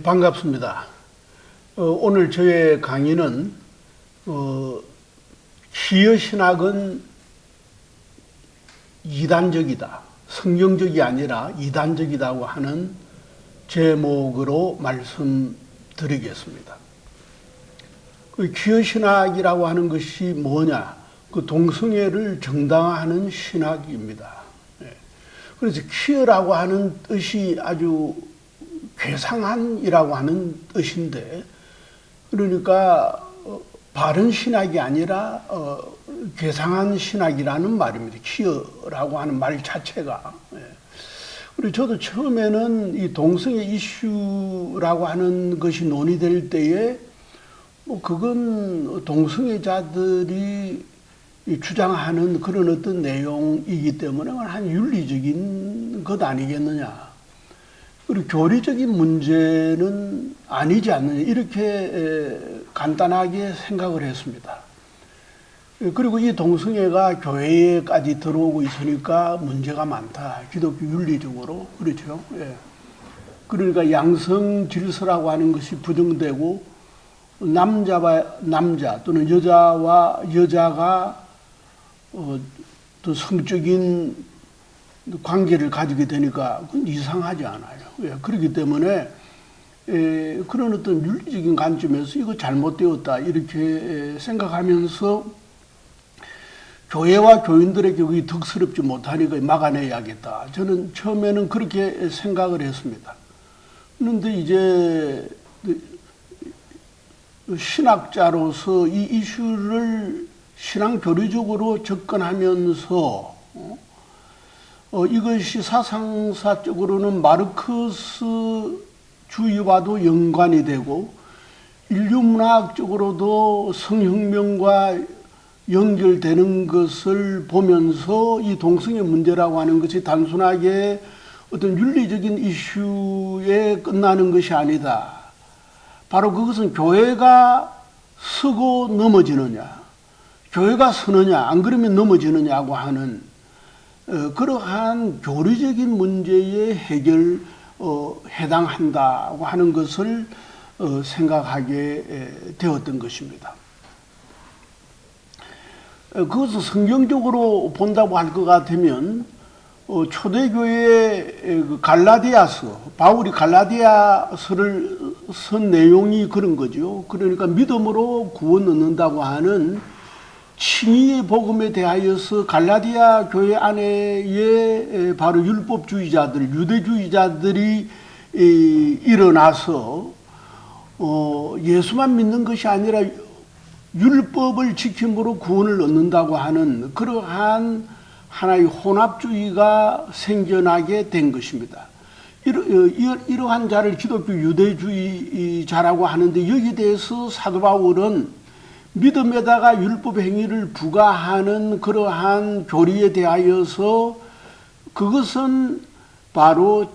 반갑습니다. 오늘 저의 강의는 기여신학은 이단적이다, 성경적이 아니라 이단적이다고 하는 제목으로 말씀드리겠습니다. 기여신학이라고 하는 것이 뭐냐? 동성애를 정당화하는 신학입니다. 그래서 기여라고 하는 뜻이 아주 괴상한이라고 하는 뜻인데, 그러니까 바른 신학이 아니라 괴상한 신학이라는 말입니다. 기여라고 하는 말 자체가. 그리고 저도 처음에는 이 동성애 이슈라고 하는 것이 논의될 때에 그건 동성애자들이 주장하는 그런 어떤 내용이기 때문에 한 윤리적인 것 아니겠느냐. 그리고 교리적인 문제는 아니지 않느냐, 이렇게 간단하게 생각을 했습니다. 그리고 이 동성애가 교회에까지 들어오고 있으니까 문제가 많다, 기독교 윤리적으로. 그렇죠. 그러니까 양성 질서라고 하는 것이 부정되고, 남자와 남자 또는 여자와 여자가 또 성적인 관계를 가지게 되니까 그건 이상하지 않아요. 그렇기 때문에 그런 어떤 윤리적인 관점에서 이거 잘못되었다, 이렇게 생각하면서 교회와 교인들에게 그게 덕스럽지 못하니까 막아내야겠다, 저는 처음에는 그렇게 생각을 했습니다. 그런데 이제 신학자로서 이 이슈를 신앙교리적으로 접근하면서 이것이 사상사적으로는 마르크스주의와도 연관이 되고, 인류문학적으로도 성혁명과 연결되는 것을 보면서 이 동성애 문제라고 하는 것이 단순하게 어떤 윤리적인 이슈에 끝나는 것이 아니다. 바로 그것은 교회가 서고 넘어지느냐, 교회가 서느냐, 안 그러면 넘어지느냐고 하는 그러한 교리적인 문제에 해당한다고 하는 것을 생각하게 되었던 것입니다. 그것을 성경적으로 본다고 할 것 같으면 초대교회의 갈라디아서, 바울이 갈라디아서를 쓴 내용이 그런 거죠. 그러니까 믿음으로 구원 얻는다고 하는 칭의의 복음에 대하여서 갈라디아 교회 안에 바로 율법주의자들, 유대주의자들이 일어나서 예수만 믿는 것이 아니라 율법을 지킴으로 구원을 얻는다고 하는 그러한 하나의 혼합주의가 생겨나게 된 것입니다. 이러한 자를 기독교 유대주의자라고 하는데, 여기에 대해서 사도 바울은 믿음에다가 율법 행위를 부과하는 그러한 교리에 대하여서 그것은 바로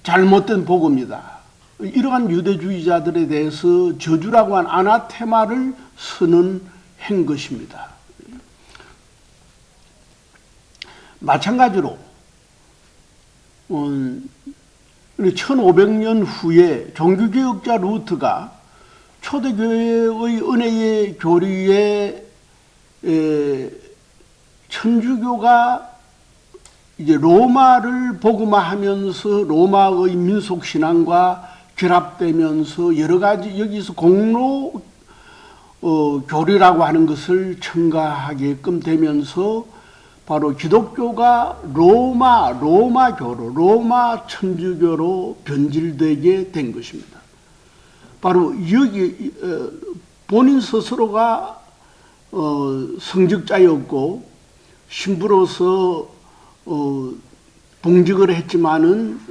잘못된 복음이다, 이러한 유대주의자들에 대해서 저주라고 한 아나테마를 선언한 것입니다. 마찬가지로 1500년 후에 종교개혁자 루트가 초대교회의 은혜의 교리에 천주교가 이제 로마를 복음화하면서 로마의 민속신앙과 결합되면서 여러 가지 여기서 공로 교리라고 하는 것을 첨가하게끔 되면서 바로 기독교가 로마교로, 로마 천주교로 변질되게 된 것입니다. 바로 여기 본인 스스로가 성직자였고 신부로서 봉직을 했지만은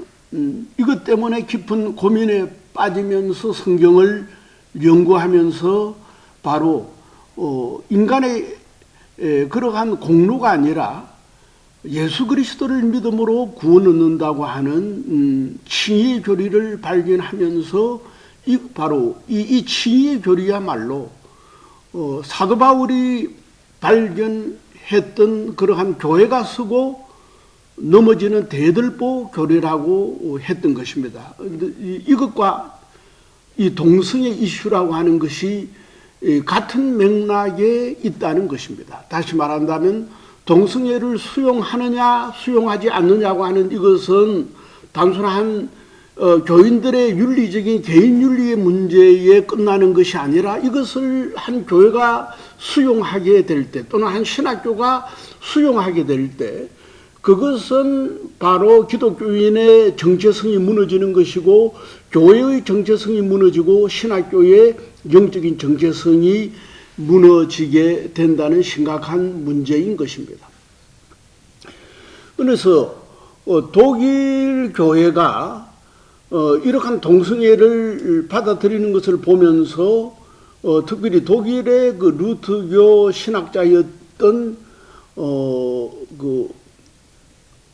이것 때문에 깊은 고민에 빠지면서 성경을 연구하면서 바로 인간의 그러한 공로가 아니라 예수 그리스도를 믿음으로 구원 얻는다고 하는 칭의의 교리를 발견하면서 바로 이 칭의의 교리야말로 사도 바울이 발견했던 그러한 교회가 쓰고 넘어지는 대들보 교리라고 했던 것입니다. 이것과 이 동성애 이슈라고 하는 것이 같은 맥락에 있다는 것입니다. 다시 말한다면 동성애를 수용하느냐 수용하지 않느냐고 하는 이것은 단순한 교인들의 윤리적인 개인 윤리의 문제에 끝나는 것이 아니라 이것을 한 교회가 수용하게 될 때 또는 한 신학교가 수용하게 될 때 그것은 바로 기독교인의 정체성이 무너지는 것이고 교회의 정체성이 무너지고 신학교의 영적인 정체성이 무너지게 된다는 심각한 문제인 것입니다. 그래서 독일 교회가 이러한 동성애를 받아들이는 것을 보면서 특별히 독일의 그 루트교 신학자였던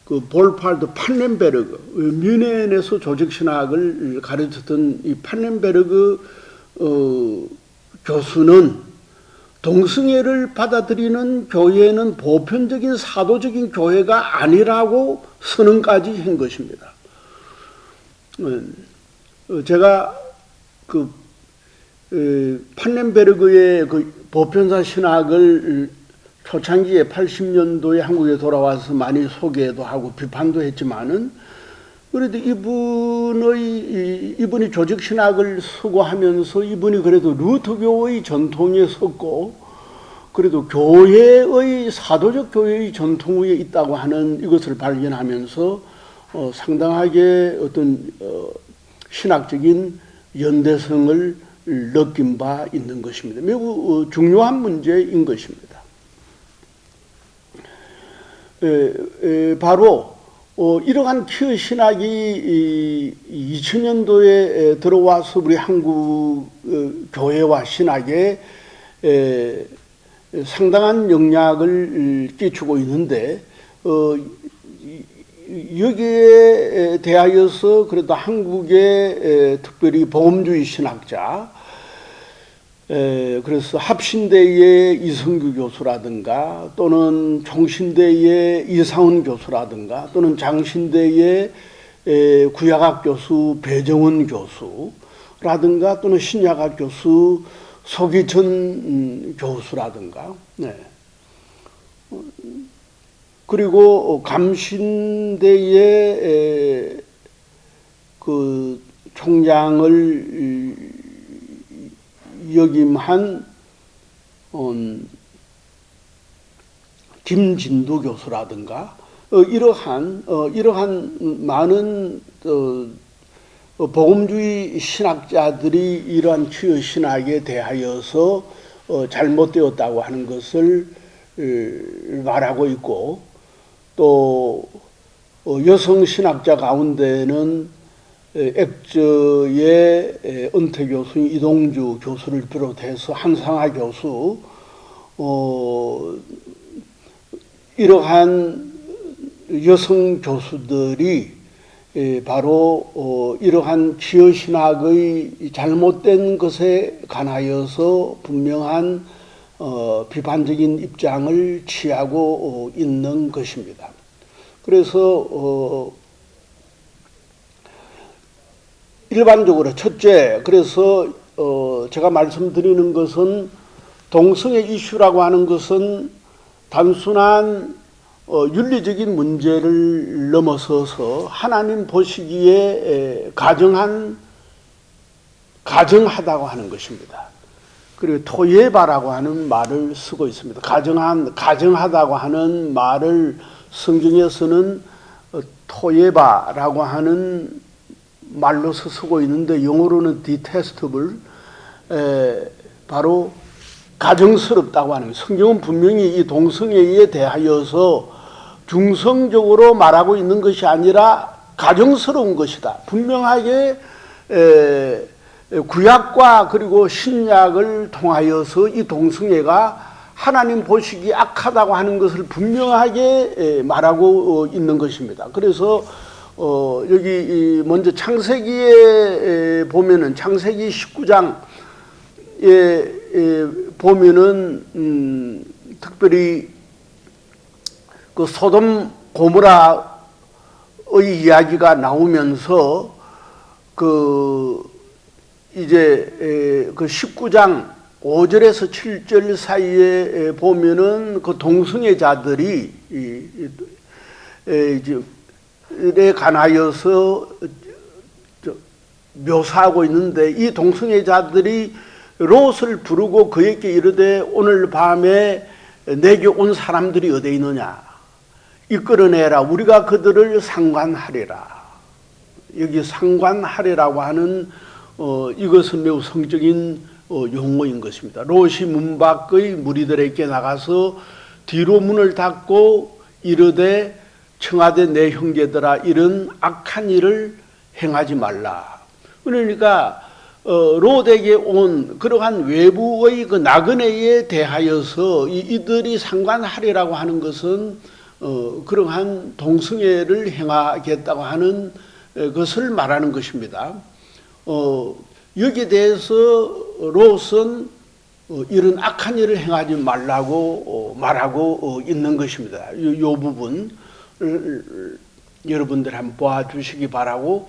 그 볼파르드 판넨베르그, 뮌헨에서 조직신학을 가르쳤던 이 판넨베르그 교수는 동성애를 받아들이는 교회는 보편적인 사도적인 교회가 아니라고 선언까지 한 것입니다. 제가 그 판넨베르그의 그 보편사 신학을 초창기에 80년도에 한국에 돌아와서 많이 소개도 하고 비판도 했지만은 그래도 이분이 조직신학을 수고하면서 이분이 그래도 루터교의 전통에 섰고 그래도 교회의 사도적 교회의 전통 위에 있다고 하는 이것을 발견하면서 상당하게 어떤 신학적인 연대성을 느낀 바 있는 것입니다. 매우 중요한 문제인 것입니다. 바로 이러한 퀴어 신학이 2000년도에 들어와서 우리 한국 교회와 신학에 상당한 영향을 끼치고 있는데 여기에 대하여서 그래도 한국의 특별히 복음주의 신학자 그래서 합신대의 이성규 교수라든가 또는 총신대의 이상훈 교수라든가 또는 장신대의 구약학 교수 배정원 교수라든가 또는 신약학 교수 소기천 교수라든가 그리고 감신대의 그 총장을 역임한 김진두 교수라든가 이러한 많은 복음주의 신학자들이 이러한 퀴어 신학에 대하여서 잘못되었다고 하는 것을 말하고 있고 또 여성 신학자 가운데는 액저의 은퇴 교수인 이동주 교수를 비롯해서 한상하 교수 이러한 여성 교수들이 바로 이러한 퀴어 신학의 잘못된 것에 관하여서 분명한 비판적인 입장을 취하고 있는 것입니다. 그래서 일반적으로 첫째, 그래서 제가 말씀드리는 것은 동성애 이슈라고 하는 것은 단순한 윤리적인 문제를 넘어서서 하나님 보시기에 가정하다고 하는 것입니다. 그리고 토예바라고 하는 말을 쓰고 있습니다. 가정하다고 하는 말을 성경에서는 토예바라고 하는 말로서 쓰고 있는데 영어로는 detestable, 바로 가정스럽다고 하는 거예요. 성경은 분명히 이 동성애에 대하여서 중성적으로 말하고 있는 것이 아니라 가정스러운 것이다. 분명하게 구약과 그리고 신약을 통하여서 이 동성애가 하나님 보시기에 악하다고 하는 것을 분명하게 말하고 있는 것입니다. 그래서 여기 먼저 창세기에 보면은 창세기 19장에 보면은 특별히 그 소돔 고모라의 이야기가 나오면서 그 이제 그 19장 5절에서 7절 사이에 보면은 그 동성애자들이 이제 관하여서 묘사하고 있는데, 이 동성애자들이 롯을 부르고 그에게 이르되 오늘 밤에 내게 온 사람들이 어디 있느냐, 이끌어내라, 우리가 그들을 상관하리라. 여기 상관하리라고 하는 이것은 매우 성적인 용어인 것입니다. 롯이 문 밖의 무리들에게 나가서 뒤로 문을 닫고 이르되 청하되 내 형제들아, 이런 악한 일을 행하지 말라. 그러니까 롯에게 온 그러한 외부의 그 나그네에 대하여서 이들이 상관하리라고 하는 것은 그러한 동성애를 행하겠다고 하는 것을 말하는 것입니다. 여기에 대해서 롯은 이런 악한 일을 행하지 말라고 말하고 있는 것입니다. 이 부분 여러분들 한번 봐주시기 바라고,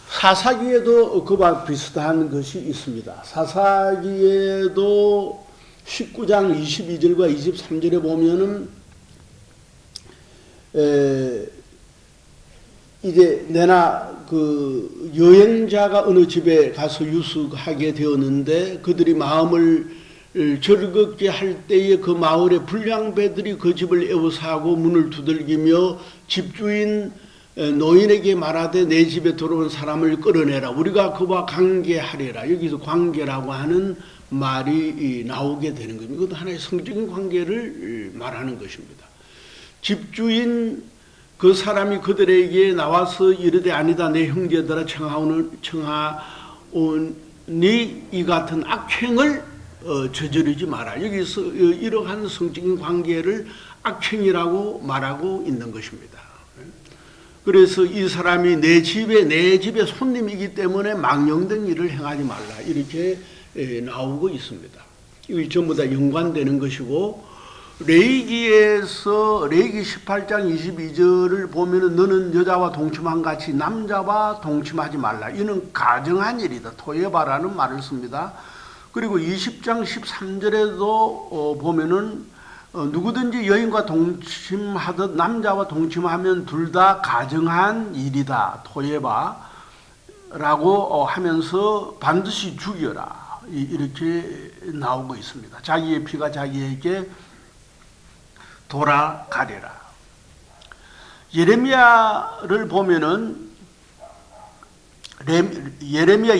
사사기에도 그와 비슷한 것이 있습니다. 사사기에도 19장 22절과 23절에 보면은 이제 내나 그 여행자가 어느 집에 가서 유숙하게 되었는데 그들이 마음을 즐겁게 할 때에 그 마을의 불량배들이 그 집을 에워싸고 문을 두들기며 집주인 노인에게 말하되 내 집에 들어온 사람을 끌어내라, 우리가 그와 관계하리라. 여기서 관계라고 하는 말이 나오게 되는 겁니다. 이것도 하나의 성적인 관계를 말하는 것입니다. 집주인 그 사람이 그들에게 나와서 이르되 아니다, 내 형제들아, 청하오니 이 같은 악행을 저지르지 마라. 여기서 이러한 성적인 관계를 악행이라고 말하고 있는 것입니다. 그래서 이 사람이 내 집에 손님이기 때문에 망령된 일을 행하지 말라, 이렇게 나오고 있습니다. 이거 전부 다 연관되는 것이고, 레위기에서 레위기 18장 22절을 보면은 너는 여자와 동침한 같이 남자와 동침하지 말라. 이는 가정한 일이다. 토예바라는 말을 씁니다. 그리고 20장 13절에도 보면은 누구든지 여인과 동침하듯 남자와 동침하면 둘 다 가정한 일이다. 토예바라고 하면서 반드시 죽여라, 이렇게 나오고 있습니다. 자기의 피가 자기에게 돌아가리라. 예레미야를 보면은 예레미야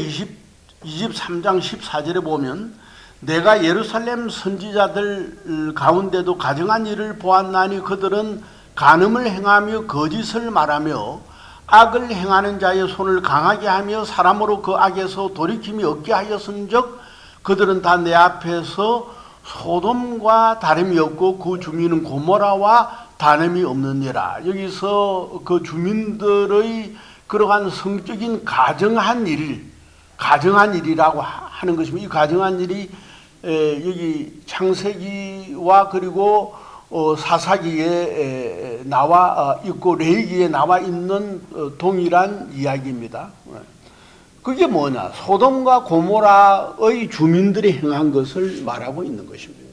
23장 14절에 보면 내가 예루살렘 선지자들 가운데도 가정한 일을 보았나니 그들은 간음을 행하며 거짓을 말하며 악을 행하는 자의 손을 강하게 하며 사람으로 그 악에서 돌이킴이 없게 하였은즉 그들은 다 내 앞에서 소돔과 다름이 없고 그 주민은 고모라와 다름이 없느니라. 여기서 그 주민들의 그러한 성적인 가정한 일이라고 하는 것입니다. 이 가정한 일이 여기 창세기와 그리고 사사기에 나와 있고 레위기에 나와 있는 동일한 이야기입니다. 그게 뭐냐? 소돔과 고모라의 주민들이 행한 것을 말하고 있는 것입니다.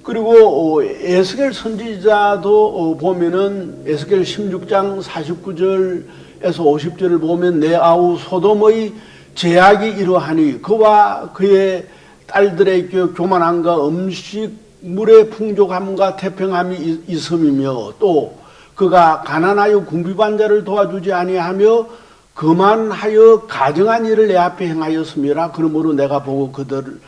그리고 에스겔 선지자도 보면은 에스겔 16장 49절에서 50절을 보면 내 아우 소돔의 제약이 이러하니 그와 그의 딸들에게 교만함과 음식물의 풍족함과 태평함이 있음이며 또 그가 가난하여 궁핍한 자를 도와주지 아니하며 그만하여 가정한 일을 내 앞에 행하였음이라. 그러므로 내가 보고 그들을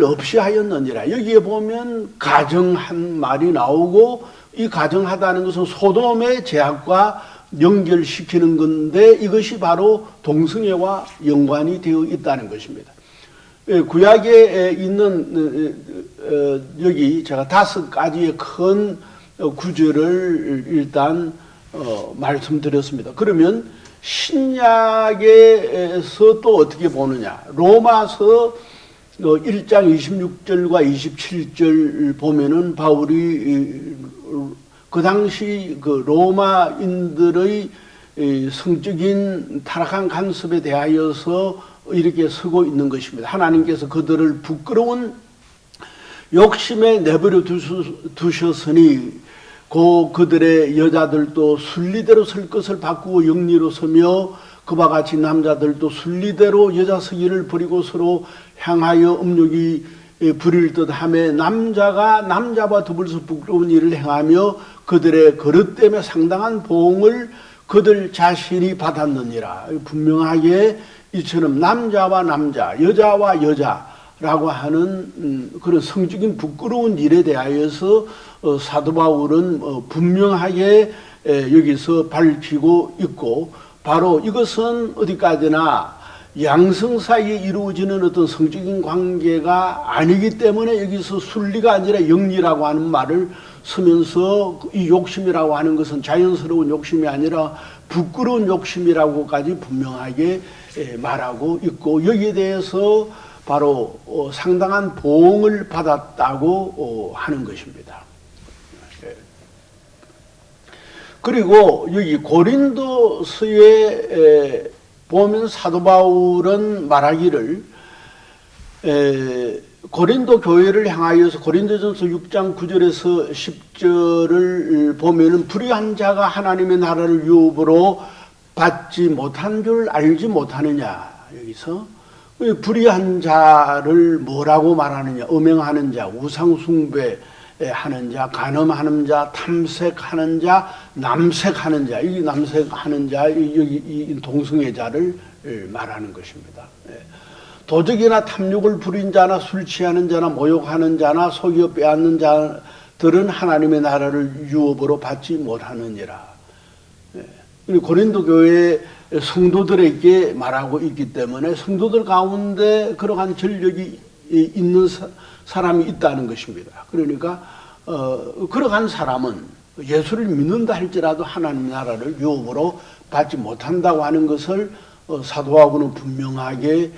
없이 하였느니라. 여기에 보면 가정한 말이 나오고, 이 가정하다는 것은 소돔의 제약과 연결시키는 건데 이것이 바로 동성애와 연관이 되어 있다는 것입니다. 구약에 있는 여기 제가 5가지의 큰 구절을 일단 말씀드렸습니다. 그러면 신약에서 또 어떻게 보느냐? 로마서 1장 26절과 27절 보면은 바울이 그 당시 그 로마인들의 성적인 타락한 간섭에 대하여서 이렇게 서고 있는 것입니다. 하나님께서 그들을 부끄러운 욕심에 내버려 두셨으니 그들의 여자들도 순리대로 설 것을 바꾸고 영리로 서며 그와 같이 남자들도 순리대로 여자 서기를 버리고 서로 향하여 음욕이 부릴 듯하며 남자가 남자와 더불어서 부끄러운 일을 행하며 그들의 그릇 때문에 상당한 보응을 그들 자신이 받았느니라. 분명하게 이처럼 남자와 남자, 여자와 여자라고 하는 그런 성적인 부끄러운 일에 대하여서 사도 바울은 분명하게 여기서 밝히고 있고, 바로 이것은 어디까지나 양성 사이에 이루어지는 어떤 성적인 관계가 아니기 때문에 여기서 순리가 아니라 영리라고 하는 말을 쓰면서 이 욕심이라고 하는 것은 자연스러운 욕심이 아니라 부끄러운 욕심이라고까지 분명하게 말하고 있고, 여기에 대해서 바로 상당한 보응을 받았다고 하는 것입니다. 그리고 여기 고린도서에 보면 사도 바울은 말하기를 고린도 교회를 향하여서 고린도전서 6장 9절에서 10절을 보면은 불의한 자가 하나님의 나라를 유업으로 받지 못한 줄 알지 못하느냐. 여기서 불의한 자를 뭐라고 말하느냐. 음행하는 자, 우상숭배하는 자, 간음하는 자, 탐색하는 자, 남색하는 자. 이 남색하는 자, 여기 이 동성애자를 말하는 것입니다. 도적이나 탐욕을 부린 자나 술 취하는 자나 모욕하는 자나 속여 빼앗는 자들은 하나님의 나라를 유업으로 받지 못하느니라. 고린도 교회 성도들에게 말하고 있기 때문에 성도들 가운데 그러한 전력이 있는 사람이 있다는 것입니다. 그러니까 그러한 사람은 예수를 믿는다 할지라도 하나님 나라를 유업으로 받지 못한다고 하는 것을 사도하고는 분명하게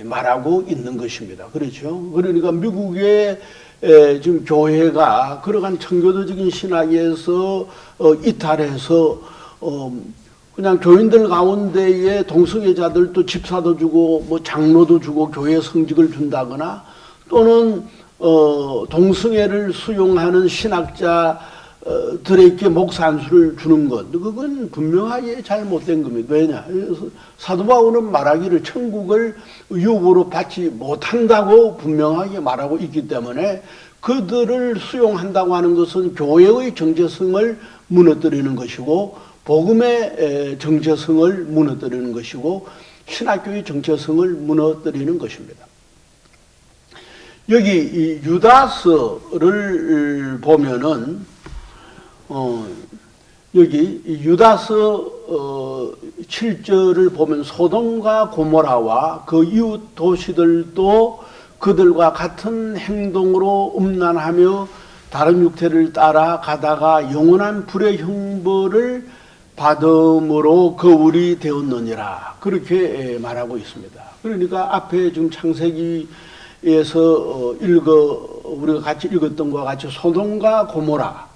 말하고 있는 것입니다. 그렇죠? 그러니까 미국의 지금 교회가 그러한 청교도적인 신학에서 이탈해서 그냥 교인들 가운데에 동성애자들도 집사도 주고 뭐 장로도 주고 교회 성직을 준다거나, 또는 동성애를 수용하는 신학자들에게 목사 안수를 주는 것, 그건 분명하게 잘못된 겁니다. 왜냐? 사도 바울은 말하기를 천국을 유업으로 받지 못한다고 분명하게 말하고 있기 때문에 그들을 수용한다고 하는 것은 교회의 정체성을 무너뜨리는 것이고, 복음의 정체성을 무너뜨리는 것이고, 신학교의 정체성을 무너뜨리는 것입니다. 여기 이 유다서를 보면은 여기 유다서 7절을 보면 소돔과 고모라와 그 이웃 도시들도 그들과 같은 행동으로 음란하며 다른 육태를 따라 가다가 영원한 불의 형벌을 받음으로 거울이 되었느니라. 그렇게 말하고 있습니다. 그러니까 앞에 지금 창세기에서 우리가 같이 읽었던 것과 같이 소돔과 고모라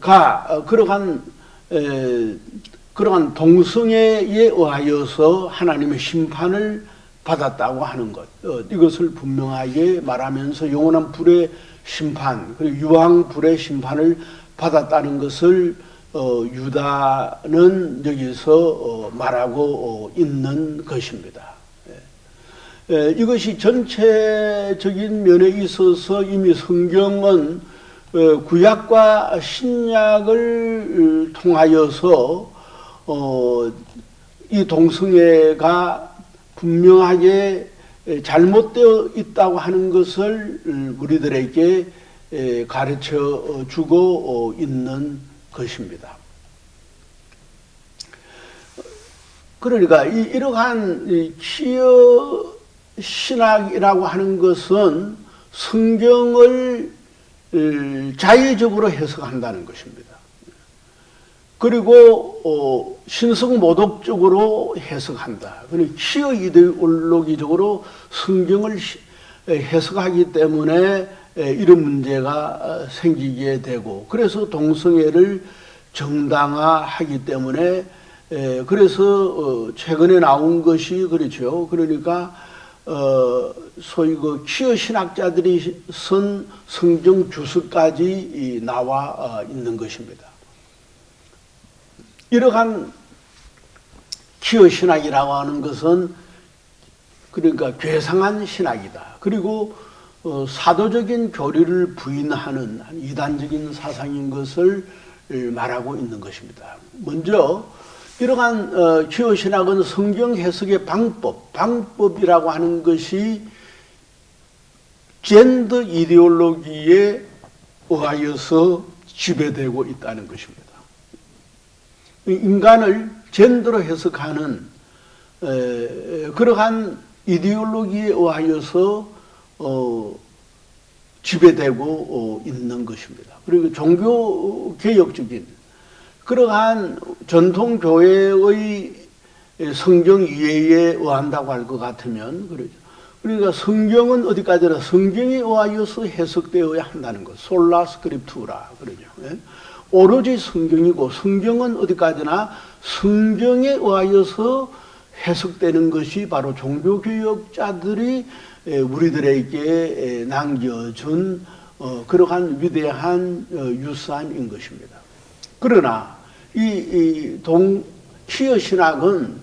가 그러한 동성애에 의하여서 하나님의 심판을 받았다고 하는 것, 이것을 분명하게 말하면서 영원한 불의 심판, 그리고 유황 불의 심판을 받았다는 것을 유다는 여기서 말하고 있는 것입니다. 이것이 전체적인 면에 있어서 이미 성경은 구약과 신약을 통하여서 이 동성애가 분명하게 잘못되어 있다고 하는 것을 우리들에게 가르쳐 주고 있는 것입니다. 그러니까 이러한 퀴어 신학이라고 하는 것은 성경을 자의적으로 해석한다는 것입니다. 그리고 신성모독적으로 해석한다. 그리고 퀴어 이데올로기적으로 성경을 해석하기 때문에 이런 문제가 생기게 되고, 그래서 동성애를 정당화하기 때문에 그래서 최근에 나온 것이 그렇죠. 그러니까 소위 그 퀴어 신학자들이 쓴 성경 주석까지 나와 있는 것입니다. 이러한 퀴어 신학이라고 하는 것은 그러니까 괴상한 신학이다. 그리고 사도적인 교리를 부인하는 이단적인 사상인 것을 말하고 있는 것입니다. 먼저 이러한 퀴어 신학은 성경 해석의 방법이라고 하는 것이 젠더 이데올로기에 의하여서 지배되고 있다는 것입니다. 인간을 젠더로 해석하는 그러한 이데올로기에 의하여서 지배되고 있는 것입니다. 그리고 종교개혁적인 그러한 전통교회의 성경 이해에 의한다고 할 것 같으면 그러죠. 그러니까 성경은 어디까지나 성경에 의하여서 해석되어야 한다는 것. 솔라 스크립투라 그러죠. 오로지 성경이고 성경은 어디까지나 성경에 의하여서 해석되는 것이 바로 종교개혁자들이 우리들에게 남겨준 그러한 위대한 유산인 것입니다. 그러나 이 퀴어 신학은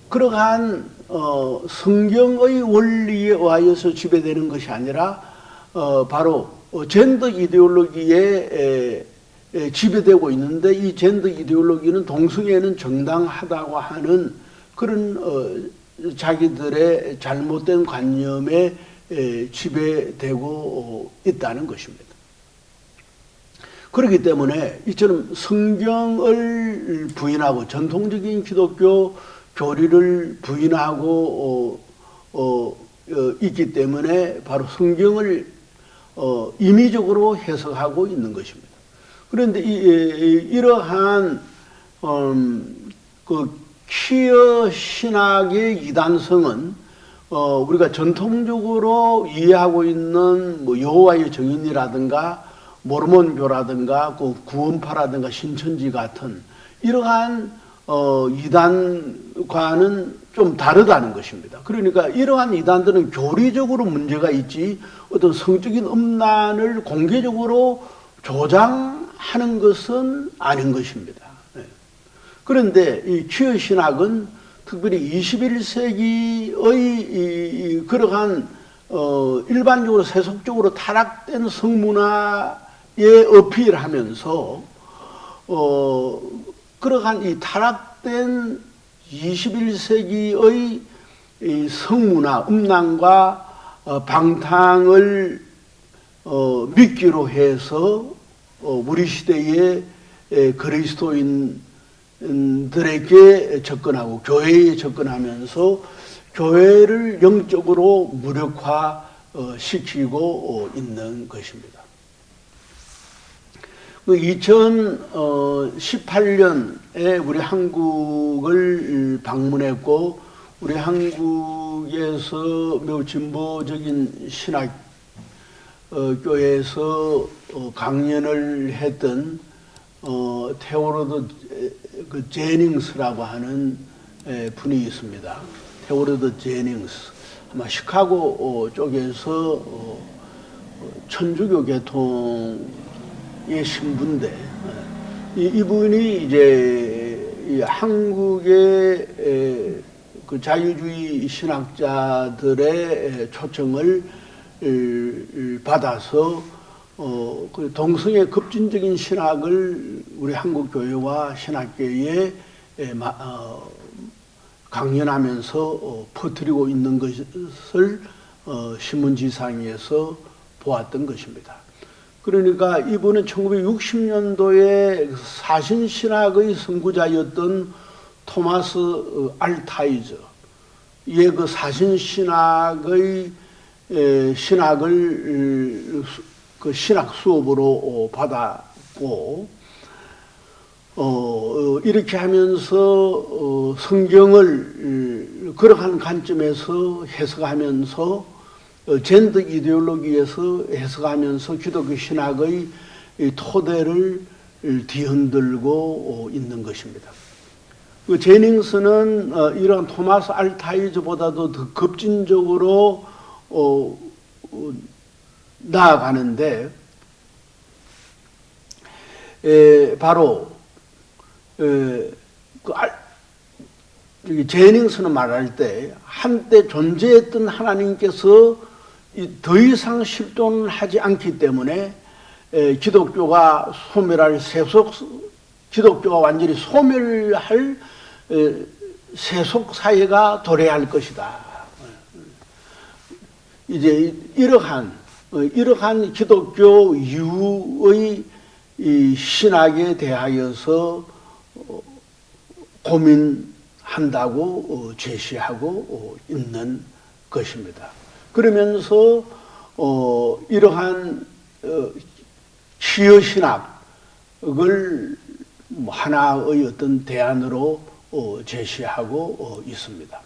그러한 성경의 원리에 의하여서 지배되는 것이 아니라 바로 젠더 이데올로기에 지배되고 있는데 이 젠더 이데올로기는 동성애는 정당하다고 하는 그런 자기들의 잘못된 관념에 지배되고 있다는 것입니다. 그렇기 때문에 이처럼 성경을 부인하고 전통적인 기독교 교리를 부인하고 있기 때문에 바로 성경을 임의적으로 해석하고 있는 것입니다. 그런데 이러한 그 퀴어 신학의 이단성은 우리가 전통적으로 이해하고 있는 뭐 여호와의 증인이라든가 모르몬교라든가 그 구원파라든가 신천지 같은 이러한 이단과는 좀 다르다는 것입니다. 그러니까 이러한 이단들은 교리적으로 문제가 있지 어떤 성적인 음란을 공개적으로 조장하는 것은 아닌 것입니다. 그런데 이 퀴어 신학은 특별히 21세기의 그러한 일반적으로 세속적으로 타락된 성문화에 어필하면서 그러한 이 타락된 21세기의 이 성문화, 음란과 방탕을 믿기로 해서 우리 시대의 그리스도인들에게 접근하고 교회에 접근하면서 교회를 영적으로 무력화시키고 있는 것입니다. 2018년에 우리 한국을 방문했고 우리 한국에서 매우 진보적인 신학교에서 강연을 했던 테오로드 제닝스라고 하는 분이 있습니다. 테오로드 제닝스 아마 시카고 쪽에서 천주교 계통의 신부인데 이분이 이제 한국의 그 자유주의 신학자들의 초청을 받아서 그 동성애 급진적인 신학을 우리 한국 교회와 신학계에 강연하면서 퍼뜨리고 있는 것을 신문지상에서 보았던 것입니다. 그러니까 이분은 1960년도에 사신신학의 선구자였던 토마스 알타이저의 그 사신신학의 신학을 그 신학 수업으로 받았고 이렇게 하면서 성경을 그러한 관점에서 해석하면서 젠더 이데올로기에서 해석하면서 기독교 신학의 토대를 뒤흔들고 있는 것입니다. 그 제닝스는 이런 토마스 알타이즈보다도 더 급진적으로 나아가는데 바로 제닝스는 말할 때 한때 존재했던 하나님께서 더 이상 실존하지 않기 때문에 기독교가 소멸할 기독교가 완전히 소멸할 세속 사회가 도래할 것이다. 이제 이러한 기독교 이후의 이 신학에 대하여서 고민한다고 제시하고 있는 것입니다. 그러면서 이러한 치유신학을 하나의 어떤 대안으로 제시하고 있습니다.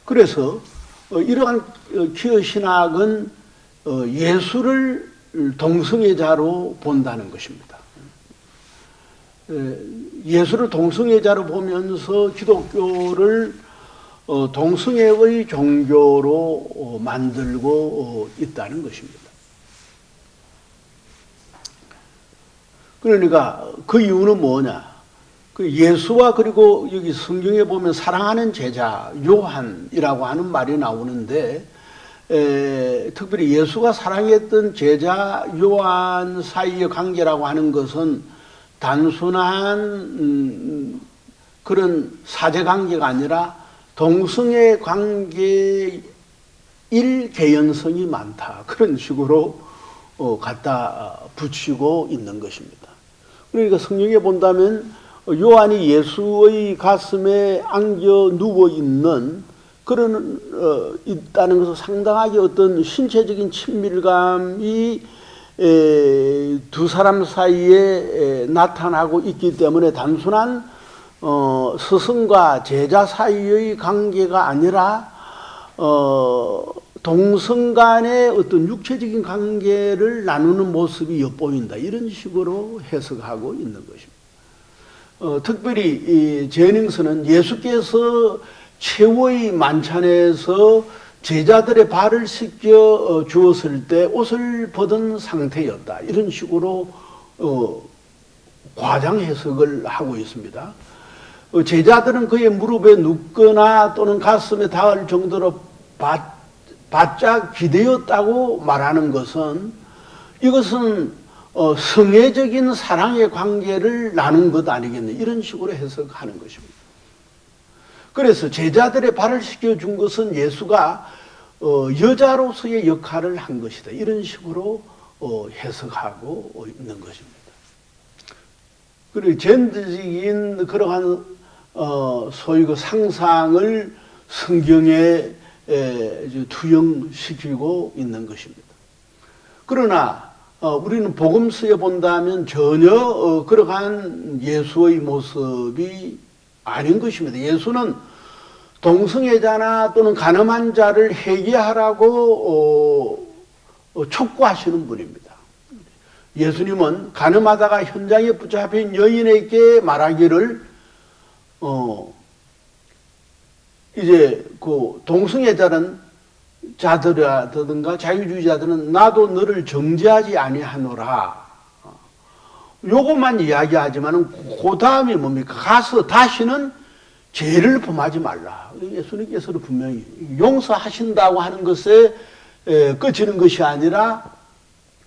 그래서 이러한 치유신학은 예수를 동성애자로 본다는 것입니다. 예수를 동성애자로 보면서 기독교를 동성애의 종교로 만들고 있다는 것입니다. 그러니까 그 이유는 뭐냐? 그 예수와 그리고 여기 성경에 보면 사랑하는 제자 요한이라고 하는 말이 나오는데 특별히 예수가 사랑했던 제자 요한 사이의 관계라고 하는 것은 단순한 그런 사제관계가 아니라 동성애 관계일 개연성이 많다. 그런 식으로 갖다 붙이고 있는 것입니다. 그러니까 성경에 본다면 요한이 예수의 가슴에 안겨 누워 있는 그런 있다는 것은 상당하게 어떤 신체적인 친밀감이 두 사람 사이에 나타나고 있기 때문에 단순한 스승과 제자 사이의 관계가 아니라 동성 간의 어떤 육체적인 관계를 나누는 모습이 엿보인다. 이런 식으로 해석하고 있는 것입니다. 특별히 이 제닝스는 예수께서 최후의 만찬에서 제자들의 발을 씻겨 주었을 때 옷을 벗은 상태였다. 이런 식으로 과장 해석을 하고 있습니다. 제자들은 그의 무릎에 눕거나 또는 가슴에 닿을 정도로 바짝 기대었다고 말하는 것은 이것은 성애적인 사랑의 관계를 나눈 것 아니겠네. 이런 식으로 해석하는 것입니다. 그래서 제자들의 발을 씻겨준 것은 예수가 여자로서의 역할을 한 것이다. 이런 식으로 해석하고 있는 것입니다. 그리고 젠더적인 그러한 소위 그 상상을 성경에 투영시키고 있는 것입니다. 그러나 우리는 복음서에 본다면 전혀 그러한 예수의 모습이 아닌 것입니다. 예수는 동성애자나 또는 가늠한 자를 회개하라고 촉구하시는 분입니다. 예수님은 가늠하다가 현장에 붙잡힌 여인에게 말하기를 이제 그 동성애자는 자들이라든가 자유주의자들은 나도 너를 정죄하지 아니하노라. 요것만 이야기하지만은 그 다음이 뭡니까? 가서 다시는 죄를 범하지 말라. 예수님께서는 분명히 용서하신다고 하는 것에 그치는 것이 아니라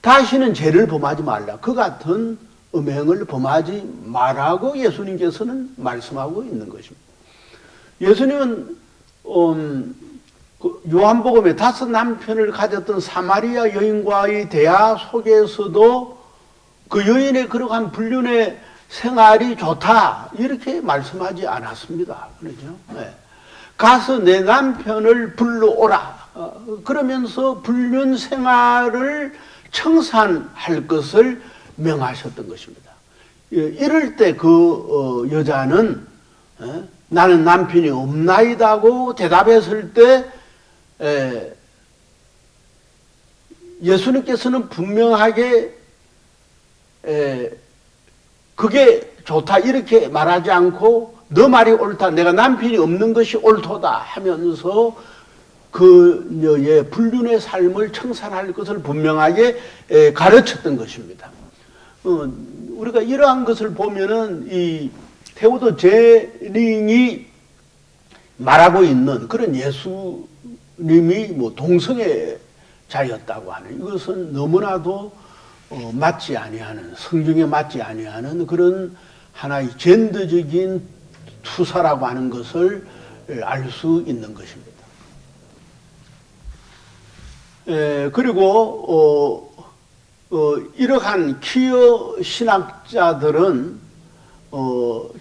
다시는 죄를 범하지 말라. 그 같은 음행을 범하지 말라고 예수님께서는 말씀하고 있는 것입니다. 예수님은 요한복음에 5 남편을 가졌던 사마리아 여인과의 대화 속에서도 그 여인의 그러한 불륜의 생활이 좋다 이렇게 말씀하지 않았습니다. 그렇죠? 네. 가서 내 남편을 불러오라 그러면서 불륜 생활을 청산할 것을 명하셨던 것입니다. 이럴 때 그 여자는 나는 남편이 없나이다고 대답했을 때 예수님께서는 분명하게 그게 좋다 이렇게 말하지 않고 너 말이 옳다. 내가 남편이 없는 것이 옳도다 하면서 그녀의 불륜의 삶을 청산할 것을 분명하게 가르쳤던 것입니다. 우리가 이러한 것을 보면은 이 테오도 제링이 말하고 있는 그런 예수님이 뭐 동성애자였다고 하는 이것은 너무나도 맞지 아니하는, 성경에 맞지 아니하는 그런 하나의 젠더적인 투사라고 하는 것을 알 수 있는 것입니다. 그리고 이러한 퀴어 신학자들은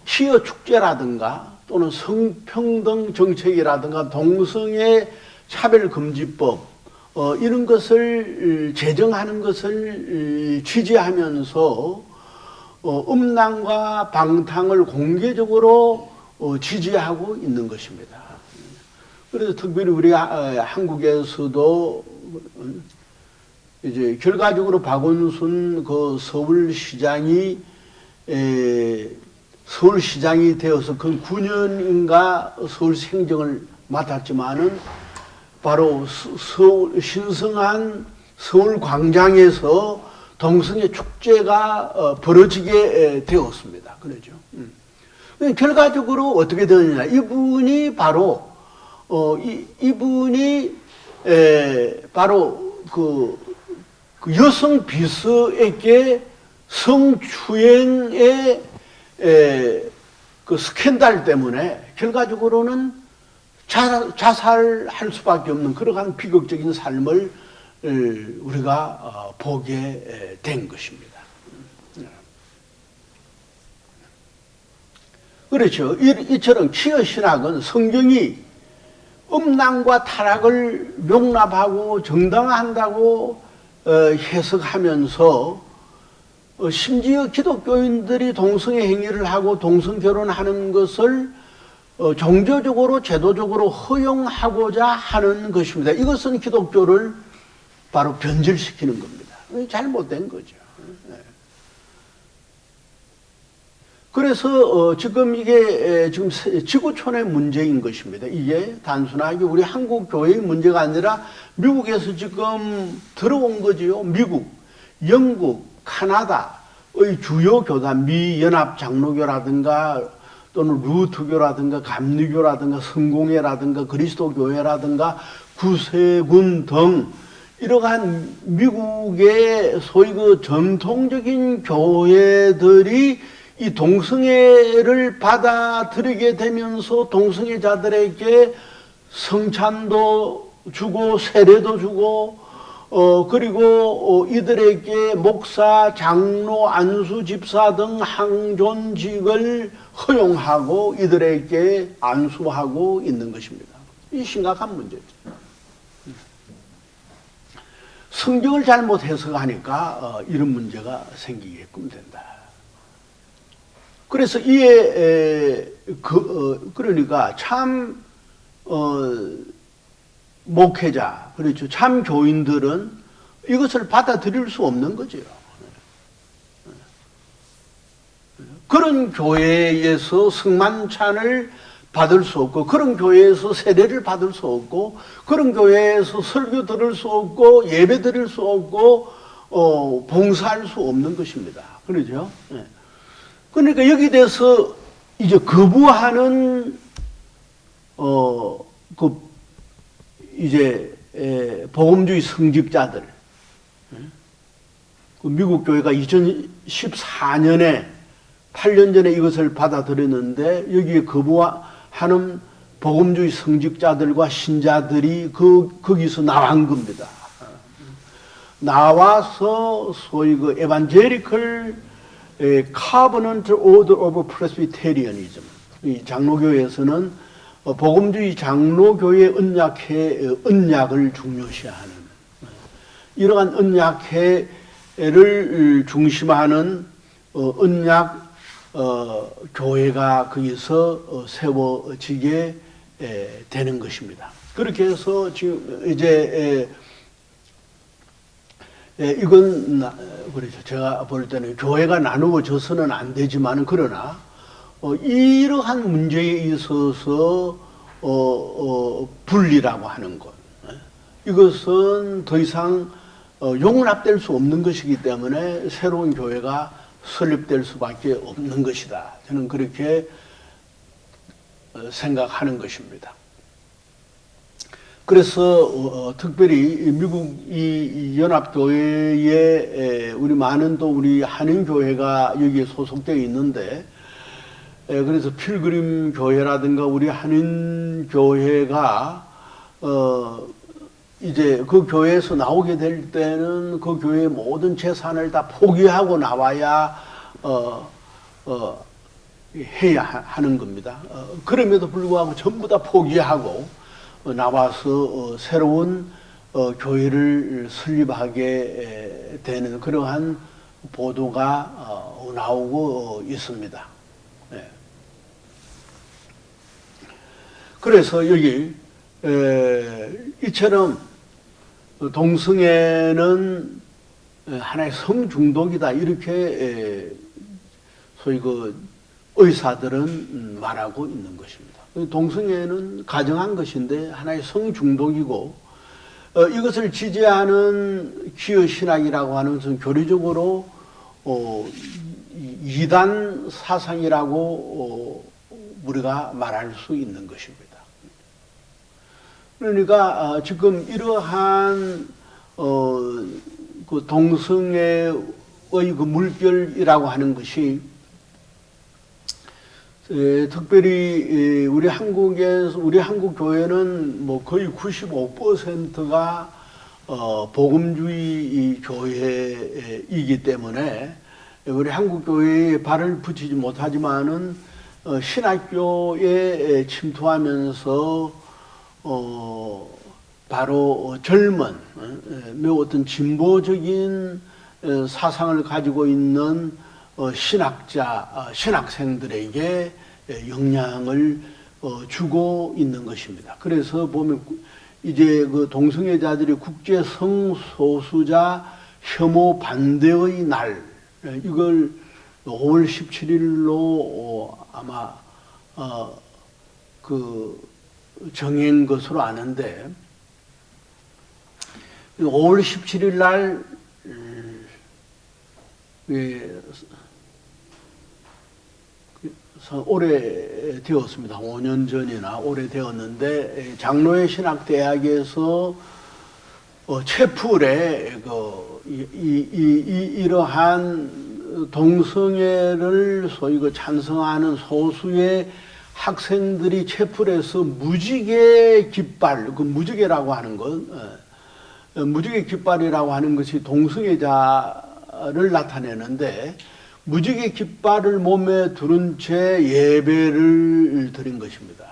퀴어 축제라든가 또는 성평등 정책이라든가 동성애 차별금지법 이런 것을 제정하는 것을 지지하면서 음란과 방탕을 공개적으로 지지하고 있는 것입니다. 그래서 특별히 우리 한국에서도 이제 결과적으로 박원순 그 서울시장이 되어서 그 9년인가 서울시 행정을 맡았지만은 바로 신성한 서울 광장에서 동성애 축제가 벌어지게 되었습니다. 그러죠. 결과적으로 어떻게 되느냐? 이분이 바로 그 여성 비서에게 성추행의 그 스캔들 때문에 결과적으로는 자살할 수밖에 없는 그러한 비극적인 삶을 우리가 보게 된 것입니다. 그렇죠. 이처럼 퀴어 신학은 성경이 음란과 타락을 용납하고 정당화한다고 해석하면서 심지어 기독교인들이 동성애 행위를 하고 동성 결혼하는 것을 종교적으로 제도적으로 허용하고자 하는 것입니다. 이것은 기독교를 바로 변질시키는 겁니다. 잘못된 거죠. 그래서 지금 이게 지금 지구촌의 문제인 것입니다. 이게 단순하게 우리 한국 교회의 문제가 아니라 미국에서 지금 들어온 거지요. 미국, 영국, 카나다의 주요 교단, 미연합 장로교라든가 또는 루트교라든가 감리교라든가 성공회라든가 그리스도교회라든가 구세군 등 이러한 미국의 소위 그 전통적인 교회들이 이 동성애를 받아들이게 되면서 동성애자들에게 성찬도 주고 세례도 주고 그리고 이들에게 목사, 장로, 안수, 집사 등 항존직을 허용하고 이들에게 안수하고 있는 것입니다. 이 심각한 문제죠. 성경을 잘못 해석하니까 이런 문제가 생기게끔 된다. 그래서 그러니까 참 목회자, 그렇죠. 참 교인들은 이것을 받아들일 수 없는 거죠. 그런 교회에서 성만찬을 받을 수 없고, 그런 교회에서 세례를 받을 수 없고, 그런 교회에서 설교 들을 수 없고, 예배 드릴 수 없고, 봉사할 수 없는 것입니다. 그러죠. 그러니까 여기 대해서 이제 거부하는 복음주의 성직자들, 미국 교회가 2014년에 8년 전에 이것을 받아들였는데 여기에 거부하는 복음주의 성직자들과 신자들이 거기서 나온 겁니다. 나와서 소위 그 에반제리컬 Covenant Order of Presbyterianism, 이 장로교에서는 복음주의 장로교의 언약을 중요시하는 이러한 언약회를 중심하는 언약 교회가 거기서 세워지게 되는 것입니다. 그렇게 해서 지금 이제 이건 그렇죠. 제가 볼 때는 교회가 나누어져서는 안 되지만 그러나 이러한 문제에 있어서 분리라고 하는 것, 이것은 더 이상 용납될 수 없는 것이기 때문에 새로운 교회가 설립될 수밖에 없는 것이다. 저는 그렇게 생각하는 것입니다. 그래서 특별히 미국 이 연합교회에 우리 많은 또 우리 한인교회가 여기에 소속되어 있는데, 그래서 필그림 교회라든가 우리 한인교회가 이제 그 교회에서 나오게 될 때는 그 교회의 모든 재산을 다 포기하고 나와야 해야 하는 겁니다. 그럼에도 불구하고 전부 다 포기하고 나와서 새로운 교회를 설립하게 되는 그러한 보도가 나오고 있습니다. 네. 그래서 여기 이처럼 동성애는 하나의 성중독이다, 이렇게 소위 그 의사들은 말하고 있는 것입니다. 동성애는 가정한 것인데 하나의 성중독이고, 이것을 지지하는 퀴어 신학이라고 하는 것은 교리적으로 이단 사상이라고 우리가 말할 수 있는 것입니다. 그러니까 지금 이러한 그 동성애의 그 물결이라고 하는 것이 특별히 우리 한국 교회는 뭐 거의 95%가 복음주의 교회이기 때문에 우리 한국 교회에 발을 붙이지 못하지만은 신학교에 침투하면서 바로 젊은 매우 어떤 진보적인 사상을 가지고 있는 신학생들에게 영향을 주고 있는 것입니다. 그래서 보면 이제 그 동성애자들이 국제 성소수자 혐오 반대의 날, 이걸 5월 17일로 아마 정한 것으로 아는데, 5월 17일 날 오래되었습니다. 5년 전이나 오래되었는데, 장로회 신학대학에서 채플에 이러한 동성애를 소위 찬성하는 소수의 학생들이 채플에서 무지개 깃발, 그 무지개라고 하는 것, 무지개 깃발이라고 하는 것이 동성애자를 나타내는데, 무지개 깃발을 몸에 두른 채 예배를 드린 것입니다.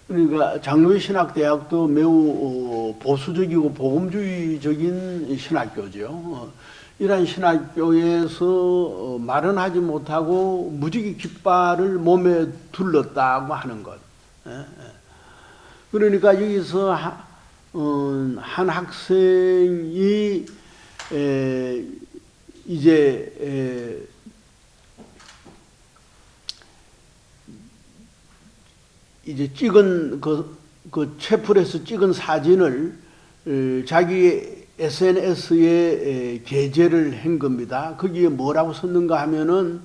그러니까 장로회 신학대학도 매우 보수적이고 복음주의적인 신학교죠. 이러한 신학교에서 말은 하지 못하고 무지개 깃발을 몸에 둘렀다고 하는 것. 그러니까 여기서 한 학생이 이제 찍은 그 채플에서 찍은 사진을 자기 SNS에 게재를 한 겁니다. 거기에 뭐라고 썼는가 하면은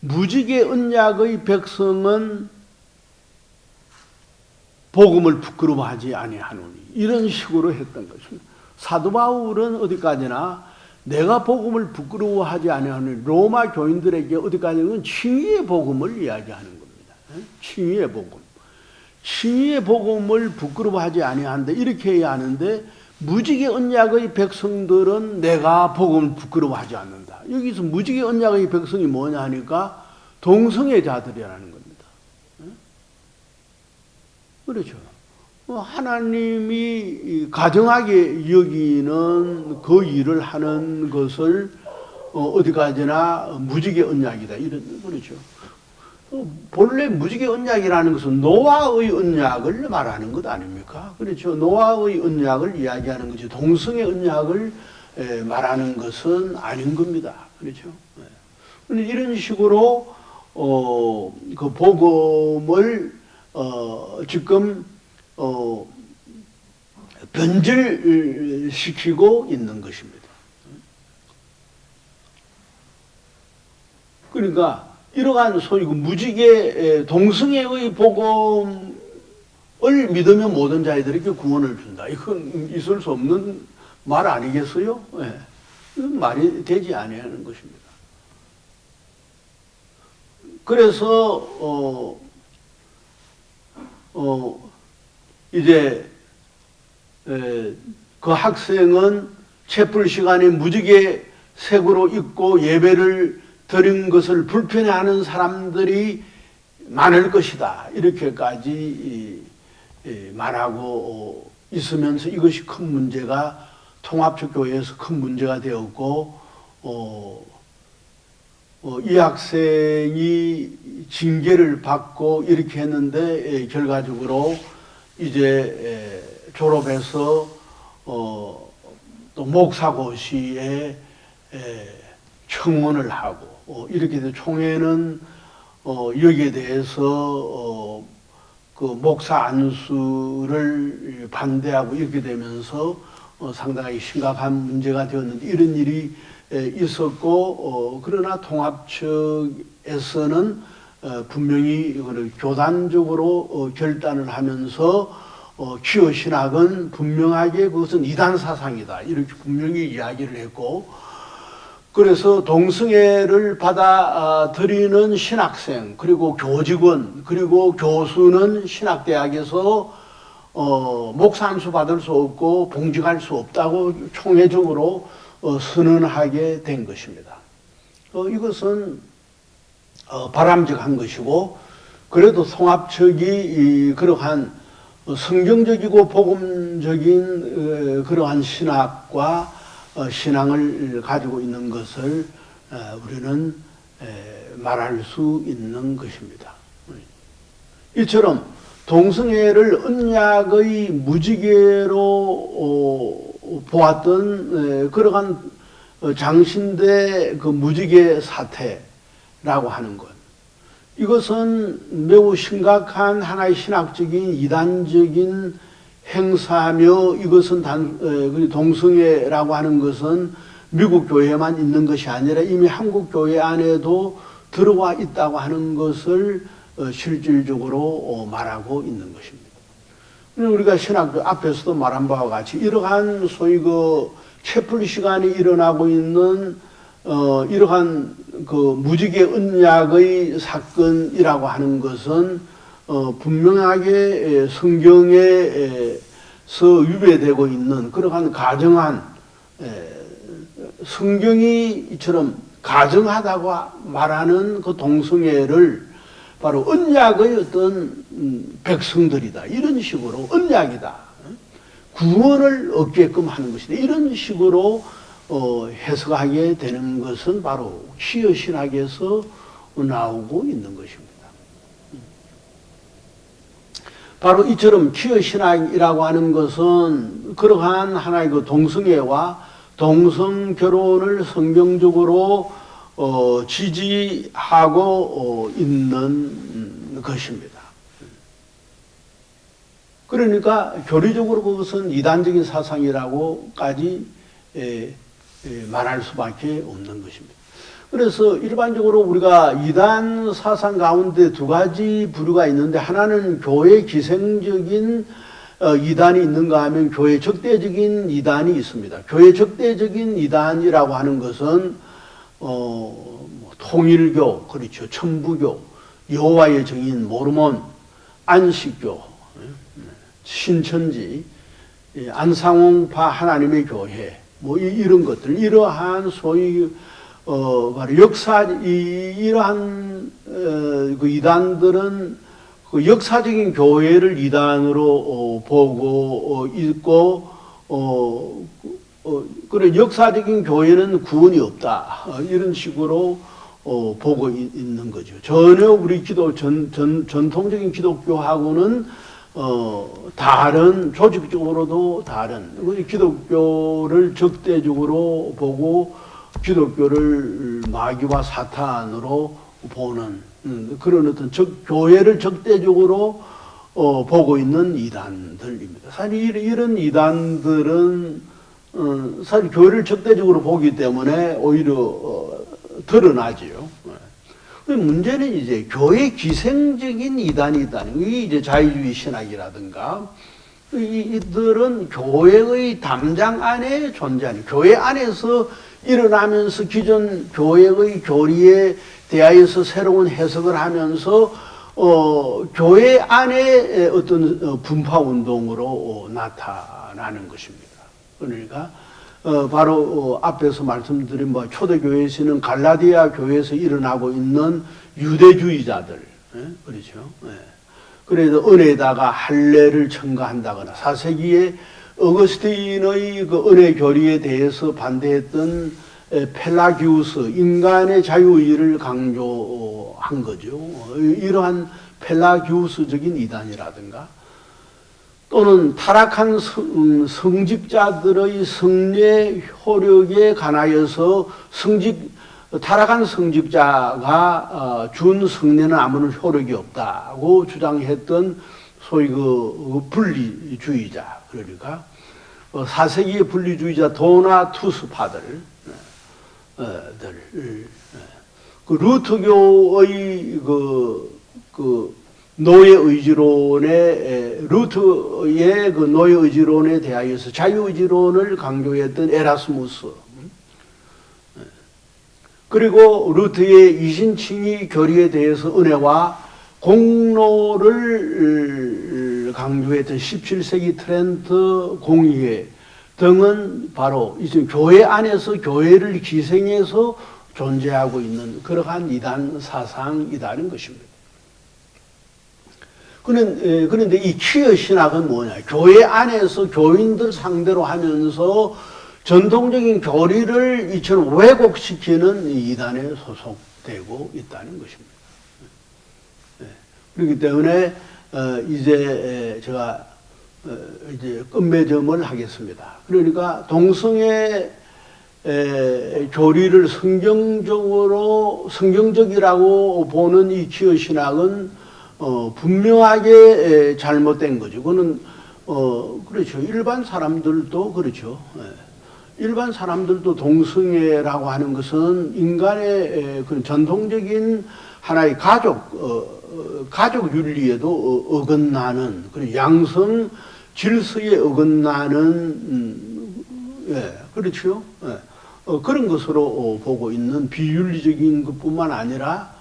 무지개 언약의 백성은 복음을 부끄러워하지 아니하노니, 이런 식으로 했던 것입니다. 사도 바울은 어디까지나 내가 복음을 부끄러워하지 아니하는 로마 교인들에게 어디까지는 칭의의 복음을 이야기하는 겁니다. 칭의의 복음. 칭의의 복음을 부끄러워하지 아니한다, 이렇게 해야 하는데, 무지개 언약의 백성들은 내가 복음을 부끄러워하지 않는다. 여기서 무지개 언약의 백성이 뭐냐 하니까 동성애자들이라는 겁니다. 그렇죠. 하나님이 가정하게 여기는 그 일을 하는 것을 어디까지나 무지개 언약이다, 이런, 그렇죠. 본래 무지개 언약이라는 것은 노아의 언약을 말하는 것 아닙니까? 그렇죠. 노아의 언약을 이야기하는 거지 동성애 언약을 말하는 것은 아닌 겁니다. 그렇죠? 네. 이런 식으로 그 복음을 지금 변질시키고 있는 것입니다. 그러니까 이러한 소위 무지개 동성애의 복음을 믿으면 모든 자들에게 구원을 준다. 이건 있을 수 없는 말 아니겠어요? 네. 이건 말이 되지 아니하는 것입니다. 그래서 이제 그 학생은 채플 시간에 무지개 색으로 입고 예배를 드린 것을 불편해하는 사람들이 많을 것이다. 이렇게까지 말하고 있으면서 이것이 큰 문제가 통합적 교회에서 큰 문제가 되었고 이 학생이 징계를 받고 이렇게 했는데 결과적으로 이제 졸업해서 또 목사고시에 청원을 하고 이렇게 돼서 총회는 여기에 대해서 그 목사 안수를 반대하고 이렇게 되면서 상당히 심각한 문제가 되었는데 이런 일이 있었고 그러나 통합 측에서는 분명히 이거를 교단적으로 결단을 하면서 퀴어 신학은 분명하게 그것은 이단 사상이다 이렇게 분명히 이야기를 했고 그래서 동성애를 받아들이는 신학생 그리고 교직원 그리고 교수는 신학대학에서 목사 안수 받을 수 없고 봉직할 수 없다고 총회적으로 선언하게 된 것입니다. 이것은 바람직한 것이고 그래도 통합측이 그러한 성경적이고 복음적인 그러한 신학과 신앙을 가지고 있는 것을 우리는 말할 수 있는 것입니다. 이처럼 동성애를 언약의 무지개로 보았던 그러한 장신대 그 무지개 사태라고 하는 것. 이것은 매우 심각한 하나의 신학적인 이단적인 행사며 이것은 동성애라고 하는 것은 미국 교회만 있는 것이 아니라 이미 한국 교회 안에도 들어와 있다고 하는 것을 실질적으로 말하고 있는 것입니다. 우리가 신학 앞에서도 말한 바와 같이 이러한 소위 그 채플 시간에 일어나고 있는 이러한 그 무지개 언약의 사건이라고 하는 것은 분명하게 성경에서 위배되고 있는 그러한 가정한 성경이 이처럼 가정하다고 말하는 그 동성애를 바로 언약의 어떤 백성들이다. 이런 식으로 언약이다. 구원을 얻게끔 하는 것이다. 이런 식으로 해석하게 되는 것은 바로 퀴어 신학에서 나오고 있는 것입니다. 바로 이처럼 퀴어 신학이라고 하는 것은 그러한 하나의 그 동성애와 동성 결혼을 성경적으로 지지하고 있는 것입니다. 그러니까 교리적으로 그것은 이단적인 사상이라고까지 말할 수밖에 없는 것입니다. 그래서 일반적으로 우리가 이단 사상 가운데 두 가지 부류가 있는데 하나는 교회 기생적인 이단이 있는가 하면 교회 적대적인 이단이 있습니다. 교회 적대적인 이단이라고 하는 것은 통일교, 그렇죠. 천부교, 여호와의 증인, 모르몬, 안식교, 신천지, 안상홍파 하나님의 교회, 뭐 이런 것들, 이러한 소위 바로 이러한 그 이단들은 그 역사적인 교회를 이단으로 보고 있고 그런 역사적인 교회는 구원이 없다 이런 식으로 보고 있는 거죠. 전혀 우리 전통적인 기독교하고는 다른 조직적으로도 다른 기독교를 적대적으로 보고 기독교를 마귀와 사탄으로 보는 그런 어떤 교회를 적대적으로 보고 있는 이단들입니다. 사실 이런 이단들은 사실 교회를 적대적으로 보기 때문에 오히려 드러나지요. 문제는 이제 교회 기생적인 이단이 있다는 거. 이게 이제 자유주의 신학이라든가 이들은 교회의 담장 안에 존재하는, 교회 안에서 일어나면서 기존 교회의 교리에 대하여서 새로운 해석을 하면서 교회 안에 어떤 분파 운동으로 나타나는 것입니다. 그러니까 바로 앞에서 말씀드린 초대교회에서는 갈라디아 교회에서 일어나고 있는 유대주의자들, 그렇죠. 그래서 은혜에다가 할례를 첨가한다거나 4세기에 어거스틴의 그 은혜 교리에 대해서 반대했던 펠라기우스, 인간의 자유의를 강조한 거죠. 이러한 펠라기우스적인 이단이라든가 또는 타락한 성직자들의 성례 효력에 관하여서 타락한 성직자가 준 성례는 아무런 효력이 없다고 주장했던 소위 그 분리주의자, 그러니까 4세기의 분리주의자 도나투스파들, 그 루터교의 그 노예 의지론에 루터의 그 노예 의지론에 대하여서 자유 의지론을 강조했던 에라스무스, 그리고 루터의 이신칭의 교리에 대해서 은혜와 공로를 강조했던 17세기 트렌트 공의회 등은 바로 이제 교회 안에서 교회를 기생해서 존재하고 있는 그러한 이단 사상이라는 것입니다. 그런데 이 퀴어 신학은 뭐냐? 교회 안에서 교인들 상대로 하면서 전통적인 교리를 이처럼 왜곡시키는 이단에 소속되고 있다는 것입니다. 그렇기 때문에 이제 제가 이제 끝맺음을 하겠습니다. 그러니까 동성애 교리를 성경적이라고 보는 이 퀴어 신학은 분명하게 잘못된 거죠. 그거는 그렇죠. 일반 사람들도 그렇죠. 일반 사람들도 동성애라고 하는 것은 인간의 그런 전통적인 하나의 가족 윤리에도 어긋나는 그런 양성 질서에 어긋나는 그렇죠. 그런 것으로 보고 있는 비윤리적인 것뿐만 아니라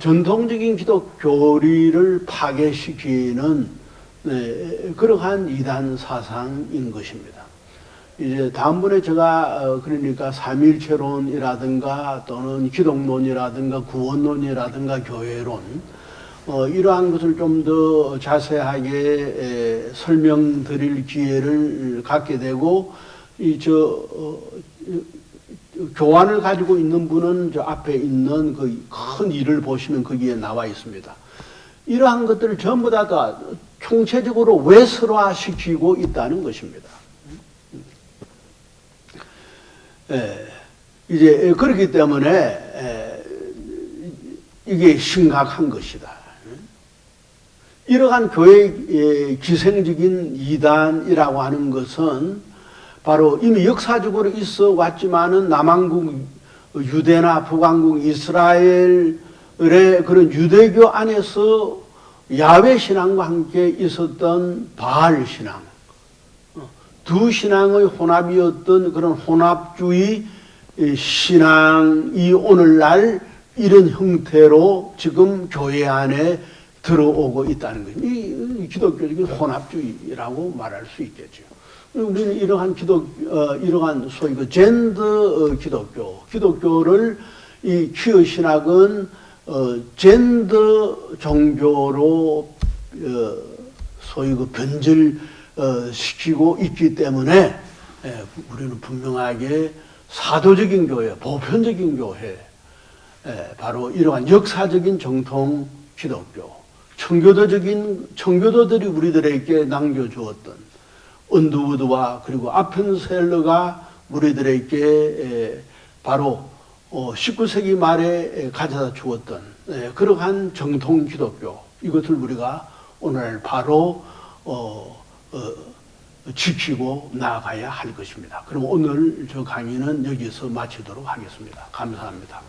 전통적인 기독 교리를 파괴시키는 그러한 이단 사상인 것입니다. 이제 다음번에 제가 그러니까 삼일체론이라든가 또는 기독론이라든가 구원론이라든가 교회론 이러한 것을 좀 더 자세하게 설명드릴 기회를 갖게 되고 교환을 가지고 있는 분은 저 앞에 있는 그 큰 일을 보시면 거기에 나와 있습니다. 이러한 것들을 전부 다 총체적으로 외설화시키고 있다는 것입니다. 이제 그렇기 때문에 이게 심각한 것이다. 이러한 교회의 기생적인 이단이라고 하는 것은 바로 이미 역사적으로 있어 왔지만은 남한국 유대나 북한국 이스라엘의 그런 유대교 안에서 야훼 신앙과 함께 있었던 바알 신앙, 두 신앙의 혼합이었던 그런 혼합주의 신앙이 오늘날 이런 형태로 지금 교회 안에 들어오고 있다는 거죠. 이 기독교적인 혼합주의라고 말할 수 있겠죠. 우리는 이러한 소위 그 젠더 기독교를 이 퀴어 신학은 젠더 종교로 소위 그 변질시키고 있기 때문에 우리는 분명하게 사도적인 교회, 보편적인 교회, 바로 이러한 역사적인 정통 기독교, 청교도들이 우리들에게 남겨주었던 언더우드와 그리고 아펜셀러가 우리들에게 바로 19세기 말에 가져다 주었던 그러한 정통 기독교, 이것을 우리가 오늘 바로 지키고 나아가야 할 것입니다. 그럼 오늘 저 강의는 여기서 마치도록 하겠습니다. 감사합니다.